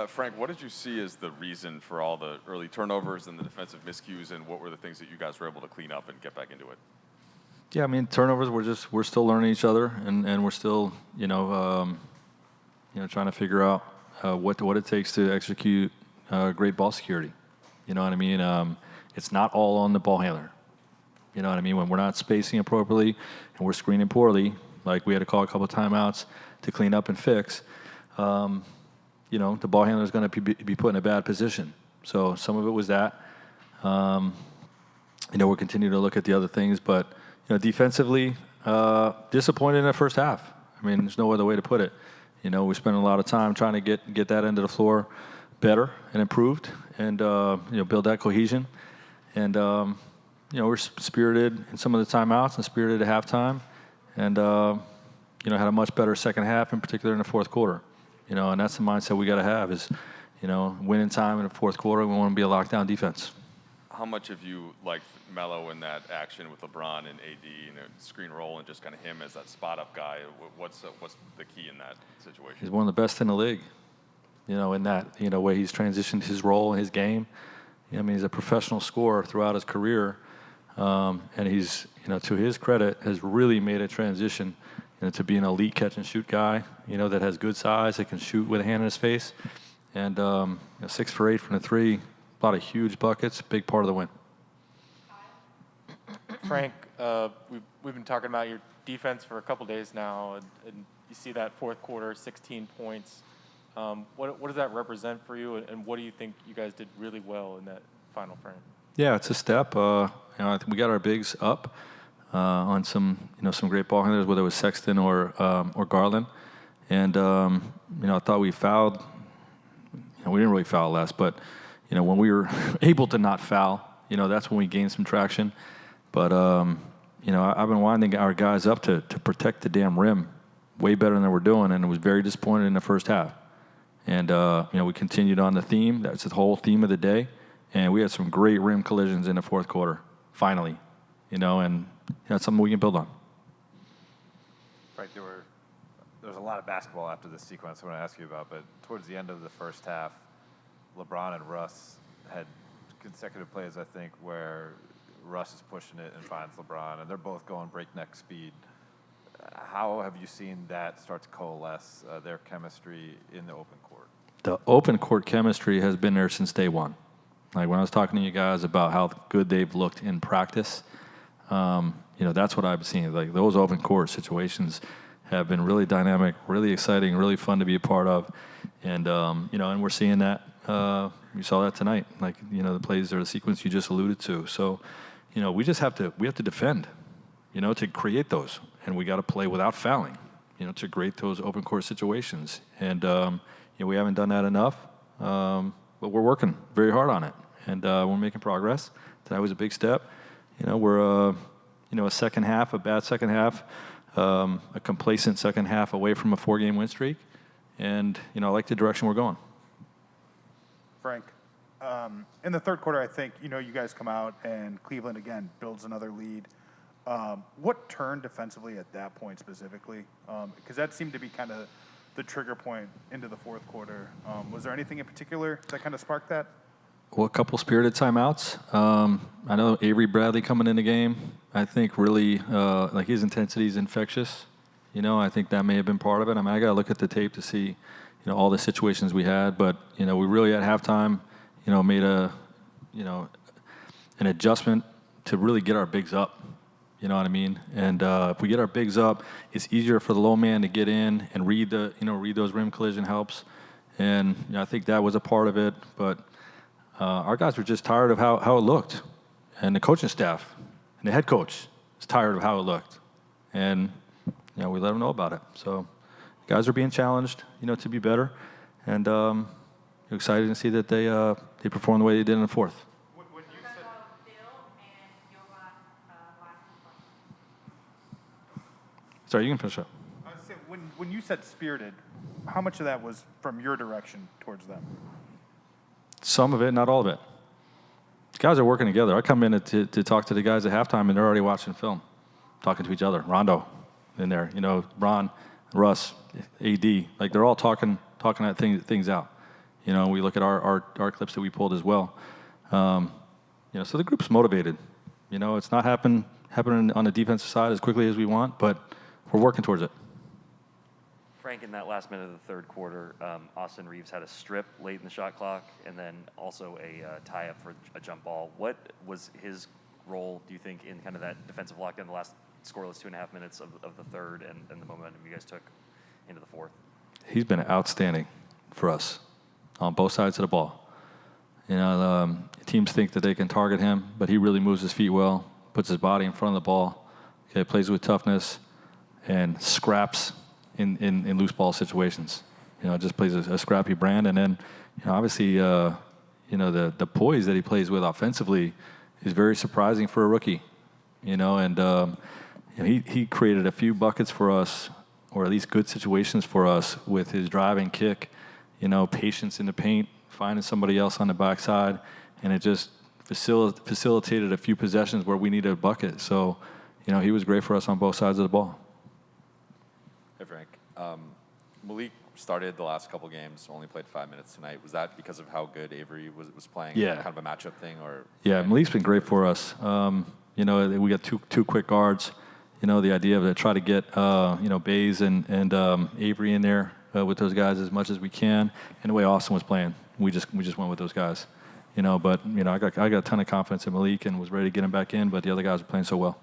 Frank, what did you see as the reason for all the early turnovers and the defensive miscues, and what were the things that you guys were able to clean up and get back into it? Yeah, I mean, turnovers, we're still learning each other, and we're still, trying to figure out what it takes to execute great ball security. You know what I mean? It's not all on the ball handler. You know what I mean? When we're not spacing appropriately and we're screening poorly, like we had to call a couple of timeouts to clean up and fix, the ball handler is going to be put in a bad position. So some of it was that. We'll continue to look at the other things, but defensively, disappointed in the first half. I mean, there's no other way to put it. We spent a lot of time trying to get that end of the floor better and improved, and build that cohesion. And we're spirited in some of the timeouts and spirited at halftime, and had a much better second half, in particular in the fourth quarter. And that's the mindset we got to have is, winning time in the fourth quarter. We want to be a lockdown defense. How much have you liked Melo in that action with LeBron and AD, screen roll, and just kind of him as that spot-up guy? What's the key in that situation? He's one of the best in the league, in that, way he's transitioned his role in his game. He's a professional scorer throughout his career, and he's, to his credit, has really made a transition to be an elite catch-and-shoot guy, that has good size, that can shoot with a hand in his face. And 6 for 8 from the three, a lot of huge buckets, big part of the win. Frank, we've been talking about your defense for a couple days now, and you see that fourth quarter, 16 points. What does that represent for you, and what do you think you guys did really well in that final frame? Yeah, it's a step. I think we got our bigs up on some great ball handlers, whether it was Sexton or Garland, and I thought we fouled. We didn't really foul less, but when we were able to not foul, that's when we gained some traction. But I've been winding our guys up to protect the damn rim way better than we're doing, and it was very disappointed in the first half. And we continued on the theme. That's the whole theme of the day. And we had some great rim collisions in the fourth quarter, finally. And that's something we can build on. Right, there was a lot of basketball after this sequence I want to ask you about, but towards the end of the first half, LeBron and Russ had consecutive plays, I think, where Russ is pushing it and finds LeBron, and they're both going breakneck speed. How have you seen that start to coalesce, their chemistry in the open court? The open court chemistry has been there since day one. Like when I was talking to you guys about how good they've looked in practice, that's what I've seen. Like those open court situations have been really dynamic, really exciting, really fun to be a part of, and and we're seeing that. You saw that tonight, like the plays or the sequence you just alluded to. So, we have to defend, to create those, and we got to play without fouling, to create those open court situations. And we haven't done that enough, but we're working very hard on it, and we're making progress. Tonight was a big step. We're a second half, a bad second half, a complacent second half away from a 4-game win streak, and I like the direction we're going. Frank, in the third quarter, I think, you guys come out and Cleveland, again, builds another lead. What turned defensively at that point specifically? Because that seemed to be kind of the trigger point into the fourth quarter. Was there anything in particular that kind of sparked that? Well, a couple spirited timeouts. I know Avery Bradley coming in the game, I think really, his intensity is infectious. I think that may have been part of it. I got to look at the tape to see all the situations we had, but we really at halftime, made an adjustment to really get our bigs up. You know what I mean? And if we get our bigs up, it's easier for the low man to get in and read those rim collision helps. And I think that was a part of it. But our guys were just tired of how it looked, and the coaching staff and the head coach is tired of how it looked, and we let them know about it. So. Guys are being challenged, to be better, and excited to see that they perform the way they did in the fourth. When you said Sorry, you can finish up. I was saying, when you said spirited, how much of that was from your direction towards them? Some of it, not all of it. The guys are working together. I come in to talk to the guys at halftime, and they're already watching film, talking to each other. Rondo in there, Ron, Russ, AD, like they're all talking things out. You know, we look at our clips that we pulled as well. You know, so the group's motivated. You know, it's not happening on the defensive side as quickly as we want, but we're working towards it. Frank, in that last minute of the third quarter, Austin Reeves had a strip late in the shot clock and then also a tie-up for a jump ball. What was his role, do you think, in kind of that defensive lockdown, the last scoreless 2.5 minutes of the third and the momentum you guys took into the fourth? He's been outstanding for us on both sides of the ball. You know, teams think that they can target him, but he really moves his feet well, puts his body in front of the ball, okay, plays with toughness, and scraps in loose ball situations. You know, just plays a scrappy brand. And then, you know, obviously, you know, the poise that he plays with offensively is very surprising for a rookie. You know, and you know, he created a few buckets for us, or at least good situations for us with his driving kick, you know, patience in the paint, finding somebody else on the backside, and it just facilitated a few possessions where we needed a bucket. So, you know, he was great for us on both sides of the ball. Hey, Frank. Malik started the last couple games, only played 5 minutes tonight. Was that because of how good Avery was playing? Yeah. Kind of a matchup thing? Or Yeah, Malik's been great for us. You know, we got two quick guards. You know, the idea of to try to get, you know, Bays and Avery in there with those guys as much as we can. And the way Austin was playing, we just went with those guys. You know, but, you know, I got a ton of confidence in Malik and was ready to get him back in, but the other guys were playing so well.